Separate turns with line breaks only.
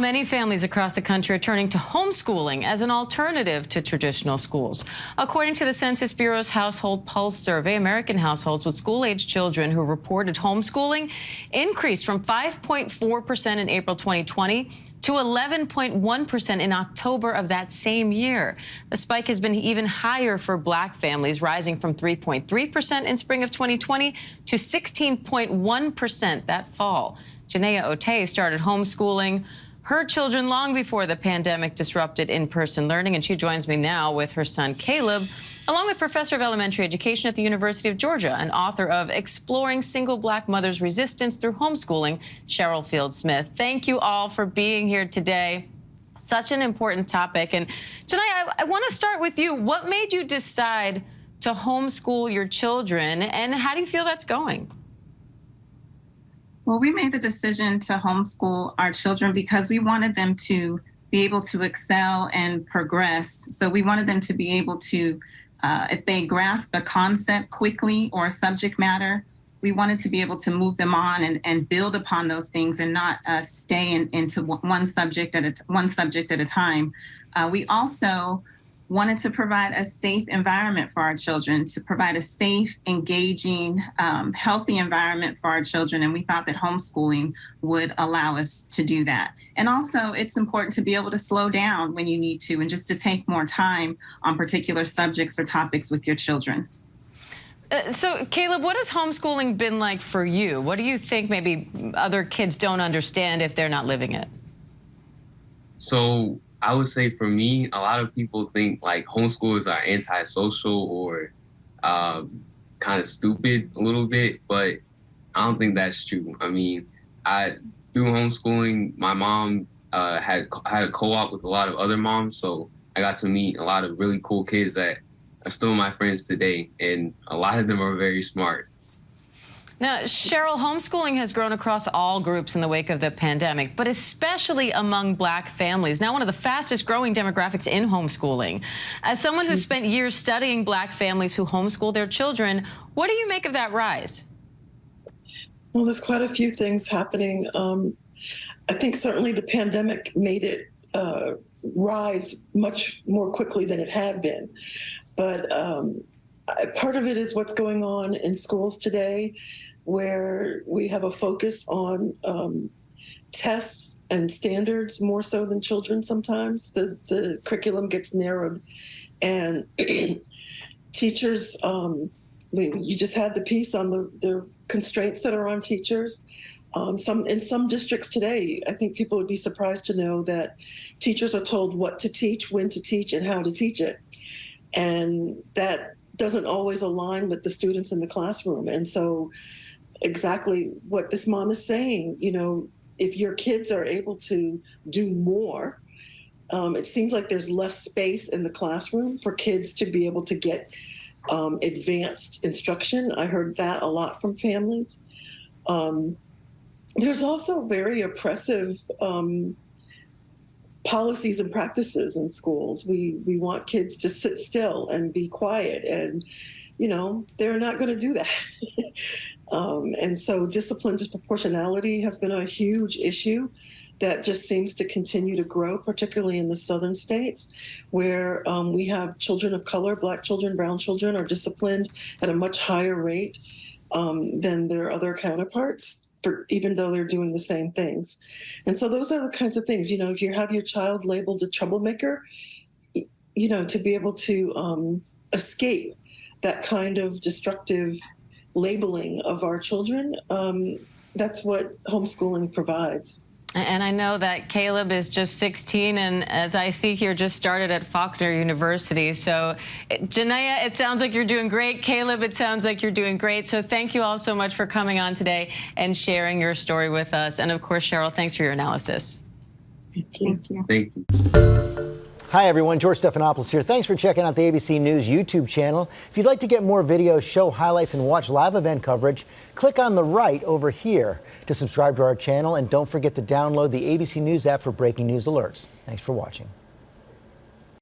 Many families across the country are turning to homeschooling as an alternative to traditional schools. According to the Census Bureau's Household Pulse survey, American households with school-age children who reported homeschooling increased from 5.4% in April 2020 to 11.1% in October of that same year. The spike has been even higher for Black families, rising from 3.3% in spring of 2020 to 16.1% that fall. Janaea Otey started homeschooling her children long before the pandemic disrupted in-person learning, and she joins me now with her son Caleb, along with Professor of Elementary Education at the University of Georgia and author of Exploring Single Black Mothers' Resistance Through Homeschooling, Cheryl Field-Smith. Thank you all for being here today. Such an important topic. And Janaea, I want to start with you. What made you decide to homeschool your children, and how do you feel that's going?
Well, we made the decision to homeschool our children because we wanted them to be able to excel and progress. So we wanted them to be able to, if they grasp a concept quickly or a subject matter, we wanted to be able to move them on and build upon those things and not stay into one subject at a time. We also wanted to provide a safe environment for our children, to provide a safe, engaging, healthy environment for our children. And we thought that homeschooling would allow us to do that. And also, it's important to be able to slow down when you need to and just to take more time on particular subjects or topics with your children.
So, Caleb, what has homeschooling been like for you? What do you think maybe other kids don't understand if they're not living it?
So, I would say for me, a lot of people think like homeschoolers are antisocial or kind of stupid a little bit, but I don't think that's true. I mean, through homeschooling, my mom had a co-op with a lot of other moms, so I got to meet a lot of really cool kids that are still my friends today, and a lot of them are very smart.
Now, Cheryl, homeschooling has grown across all groups in the wake of the pandemic, but especially among Black families. Now, one of the fastest growing demographics in homeschooling. As someone who spent years studying Black families who homeschool their children, what do you make of that rise?
Well, there's quite a few things happening. I think certainly the pandemic made it rise much more quickly than it had been. But part of it is what's going on in schools today, where we have a focus on tests and standards more so than children sometimes. The curriculum gets narrowed. And teachers, you just had the piece on the constraints that are on teachers. In some districts today, I think people would be surprised to know that teachers are told what to teach, when to teach, and how to teach it. And that doesn't always align with the students in the classroom. And so exactly what this mom is saying, you know, if your kids are able to do more, it seems like there's less space in the classroom for kids to be able to get advanced instruction. I heard that a lot from families. There's also very oppressive policies and practices in schools. We want kids to sit still and be quiet, and you know, they're not going to do that. And so discipline disproportionality has been a huge issue that just seems to continue to grow, particularly in the southern states, where we have children of color, Black children, brown children are disciplined at a much higher rate than their other counterparts, even though they're doing the same things. And so those are the kinds of things, you know, if you have your child labeled a troublemaker, you know, to be able to escape that kind of destructive labeling of our children, that's what homeschooling provides.
And I know that Caleb is just 16, and as I see here, just started at Faulkner University. So, Janaea, it sounds like you're doing great. Caleb, it sounds like you're doing great. So thank you all so much for coming on today and sharing your story with us. And of course, Cheryl, thanks for your analysis.
Thank you.
Thank you.
Hi, everyone. George Stephanopoulos here. Thanks for checking out the ABC News YouTube channel. If you'd like to get more videos, show highlights, and watch live event coverage, click on the right over here to subscribe to our channel. And don't forget to download the ABC News app for breaking news alerts. Thanks for watching.